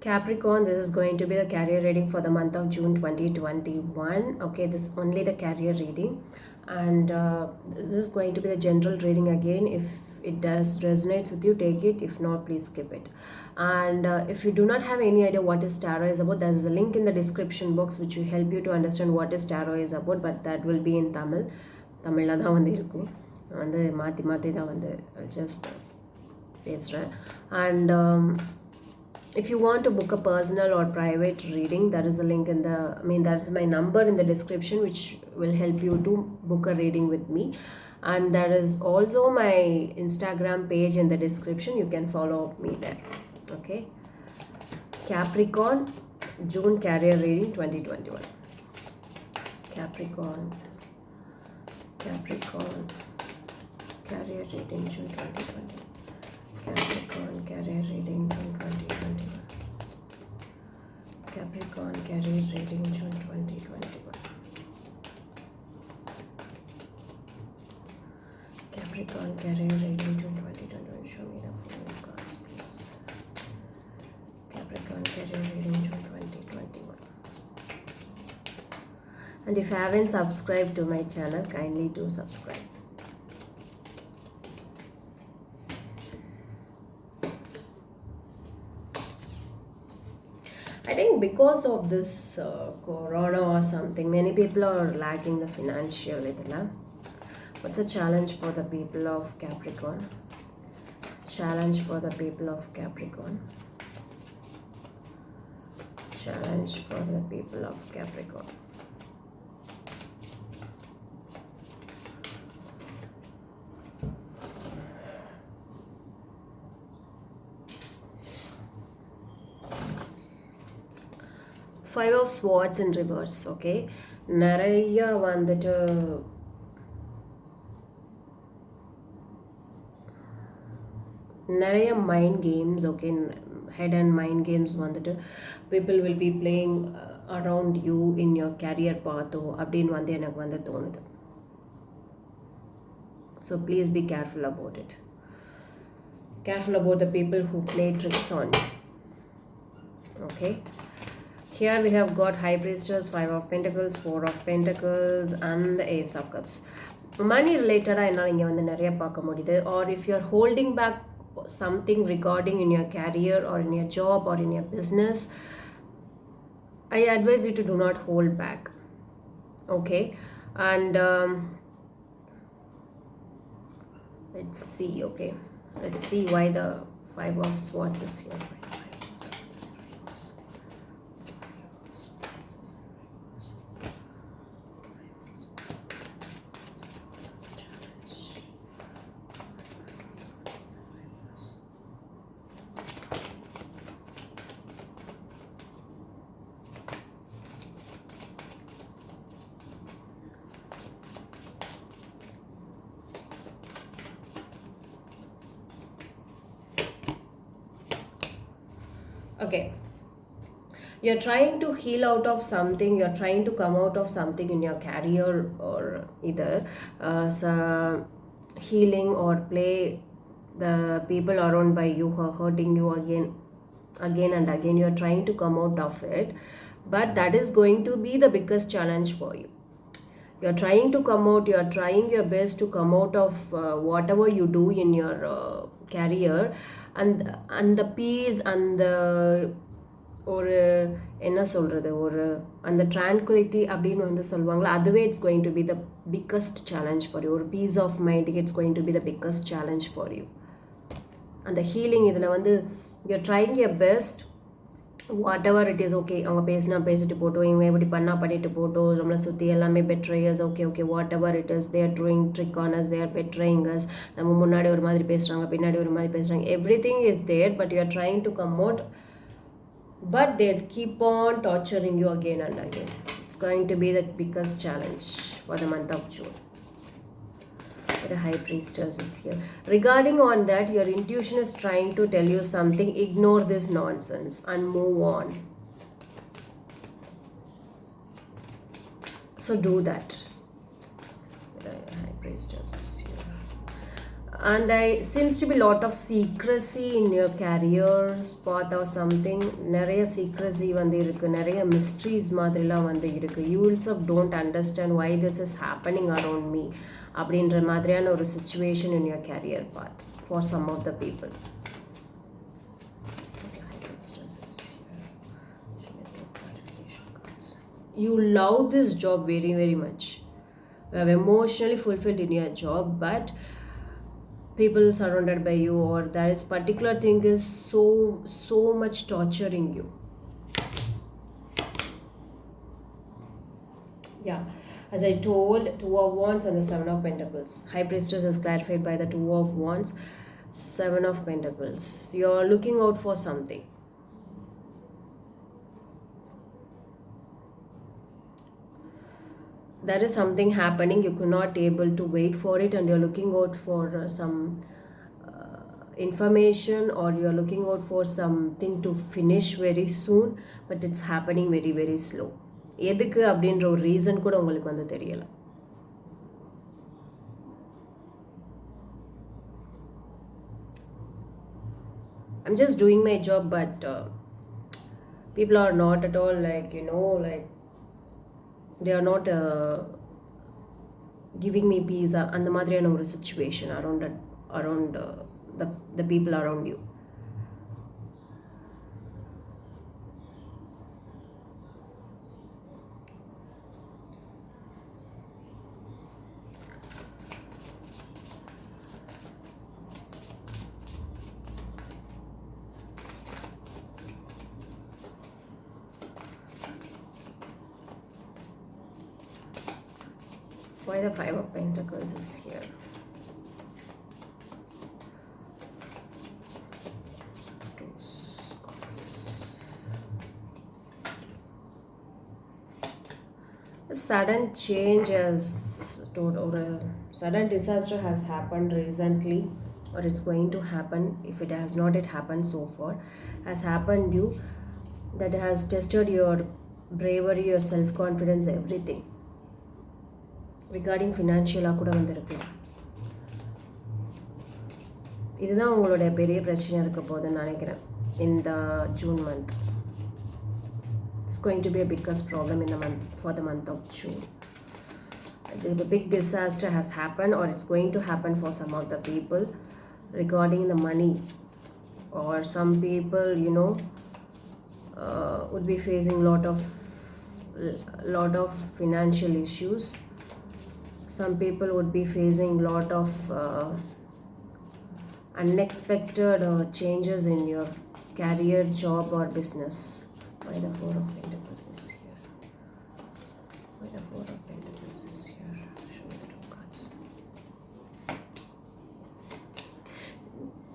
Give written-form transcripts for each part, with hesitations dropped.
Capricorn, this is going to be the career reading for the month of June 2021. Okay, this is only the career reading, and this is going to be the general reading again. If it does resonates with you, take it. If not, please skip it. And if you do not have any idea what is tarot is about, there is a link in the description box which will help you to understand what is tarot is about, but that will be in Tamil. தமிழில் தான் வந்து இருக்கும். வந்து மாற்றி மாற்றி தான் வந்து just பேசுகிறேன். And if you want to book a personal or private reading, there is a link in the, that is my number in the description, which will help you to book a reading with me. And there is also my Instagram page in the description. You can follow me there. Okay. Capricorn, June career reading 2021. Capricorn, career reading June 2020. Capricorn, career reading June 2021. Capricorn, career reading June 2021. Capricorn, career reading June 2021. Show me the full cards, please. Capricorn, career reading June 2021. And if you haven't subscribed to my channel, kindly do subscribe. I think because of this corona or something, many people are lacking the financial. What's the challenge for the people of Capricorn? Challenge for the people of Capricorn. Challenge for the people of Capricorn. Five of Swords in reverse. Okay, நிறைய வந்துட்டு நிறைய mind games. Okay, head and mind games வந்துட்டு people will be playing around you in your career பாத்தோ அப்படின்னு வந்து எனக்கு வந்து தோணுது. So please be careful about it. Careful about the people who play tricks on you. Okay. Here we have got High Priestess, 5 of Pentacles, 4 of Pentacles, and the Ace of Cups. Money related என்னால் இங்கே வந்து நிறைய பார்க்க முடியுது. Or if you are holding back something regarding in your career or in your job or in your business, I advise you to do not hold back. Okay. And let's see. Okay, let's see why the 5 of Swords is here. Okay, you're trying to heal out of something, you're trying to come out of something in your career, or either healing or play the people around by you who are hurting you again and again. You're trying to come out of it, but that is going to be the biggest challenge for you. You're trying to come out, you're trying your best to come out of whatever you do in your career, and the peace and the ஒரு என்ன சொல்கிறது, ஒரு அந்த ட்ரான்குலிட்டி அப்படின்னு வந்து சொல்லுவாங்களா, அதுவே it's going to be the biggest challenge for you. ஒரு பீஸ் ஆஃப் மைண்டுக்கு it's going to be the biggest challenge for you. அந்த ஹீலிங் இதில் வந்து you're trying your best, whatever it is. Okay, அவங்க பேசினா பேசிட்டு போட்டோம், இவங்க எப்படி பண்ணால் பண்ணிட்டு போட்டோம், நம்மளை சுற்றி எல்லாமே betrayers. Okay, whatever it is, they're trying trick on us, they're betraying us. நம்ம முன்னாடி ஒரு மாதிரி பேசுகிறாங்க, பின்னாடி ஒரு மாதிரி பேசுகிறாங்க. Everything is there, but you are trying to come out, but they'll keep on torturing you again and again. It's going to be the biggest challenge for the month of June. The High Priestess is here. Regarding on that, your intuition is trying to tell you something. Ignore this nonsense and move on. So do that. The High Priestess is here. and I seems to be lot of secrecy in your career path or something. நிறைய secrecy வந்து இருக்கு, நிறைய mysteries மாதிரிலாம் வந்து இருக்கு. You also don't understand why this is happening around me அப்படின்ற மாதிரியான ஒரு situation in your career path for some of the people. You love this job very very much. You are emotionally fulfilled in your job, but people surrounded by you, or that is particular thing is so much torturing you. Yeah, as I told, two of wands and the seven of pentacles. High priestess is clarified by the two of wands, seven of pentacles. You're looking out for something. There is something happening, you could not able to wait for it, and you're looking out for some information, or you're looking out for something to finish very soon, but it's happening very very slow. எதுக்கு அப்படின்ற ஒரு reason கூட உங்களுக்கு வந்து தெரியல. I'm just doing my job, but people are not at all like, like they are not giving me peace அந்த மாதிரியான ஒரு situation around the people around you. Why the Five of Pentacles is here? Two Swords. A sudden change has or a sudden disaster has happened recently, or it's going to happen. If it has not yet happened so far, has happened you, that has tested your bravery, your self-confidence, everything. Regarding ஃபினான்ஷியலாக கூட வந்துருக்கலாம். இதுதான் உங்களுடைய பெரிய பிரச்சனை இருக்க போதுன்னு நினைக்கிறேன் இந்த June month. It's going to be a biggest problem in the month for the month of June. A big disaster has happened, or it's going to happen for some of the people regarding the money, or some people would be facing lot of financial issues. Some people would be facing lot of unexpected changes in your career, job, or business. Why the Four of Pentacles is here? Why the Four of Pentacles is here? Show me the two cards.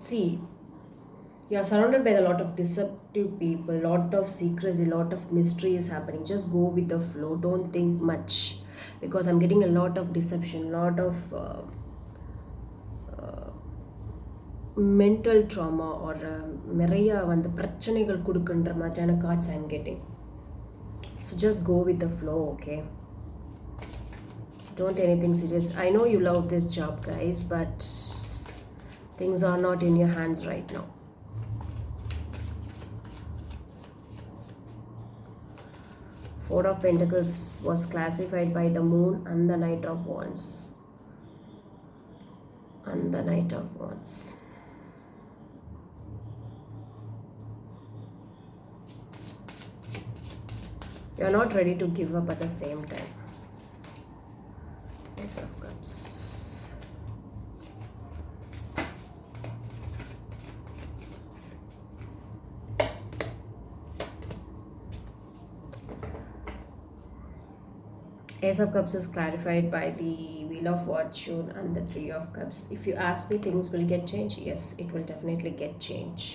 See, you are surrounded by a lot of deceptive people, lot of secrecy, lot of mystery is happening. Just go with the flow, don't think much, because I'm getting a lot of deception, lot of mental trauma, or நிறைய வந்து பிரச்சனைகள் கொடுக்குன்ற மாதிரியான cards I'm getting. So just go with the flow, okay? Don't anything serious. I know you love this job, guys, but things are not in your hands right now. Four of Pentacles was classified by the Moon and the Knight of Wands. And the Knight of Wands. You're not ready to give up at the same time. Ace of Cups. Ace of Cups is clarified by the Wheel of Fortune and the Three of Cups. If you ask me, things will get changed. Yes, it will definitely get changed.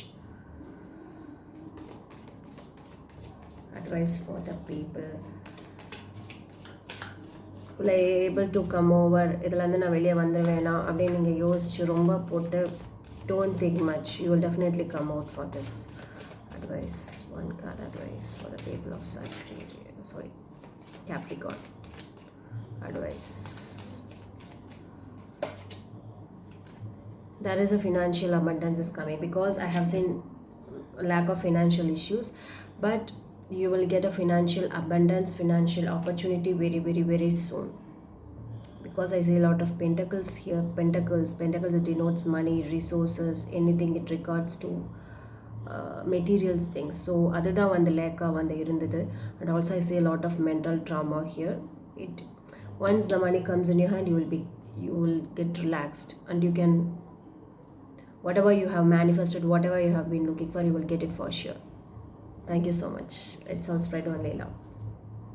Advice for the people. Will I able to come over? இதிலேருந்து நான் வெளியே வந்துடுவேனா அப்படின்னு நீங்கள் யோசிச்சு ரொம்ப போட்டு don't think much. You will definitely come out for this. Advice. One card advice for the people of Sagittarius. Sorry, Capricorn. Advice. There is a financial abundance is coming because I have seen lack of financial issues, but you will get a financial abundance, financial opportunity very, very, very soon. Because I see a lot of pentacles here. Pentacles it denotes money, resources, anything it regards to materials things. So அதுதான் வந்து லேக்கா வந்து இருந்தது. And also I see a lot of mental trauma here. It once the money comes in your hand, you will get relaxed, and you can whatever you have manifested, whatever you have been looking for, you will get it for sure. Thank you so much. Let's all spread only love.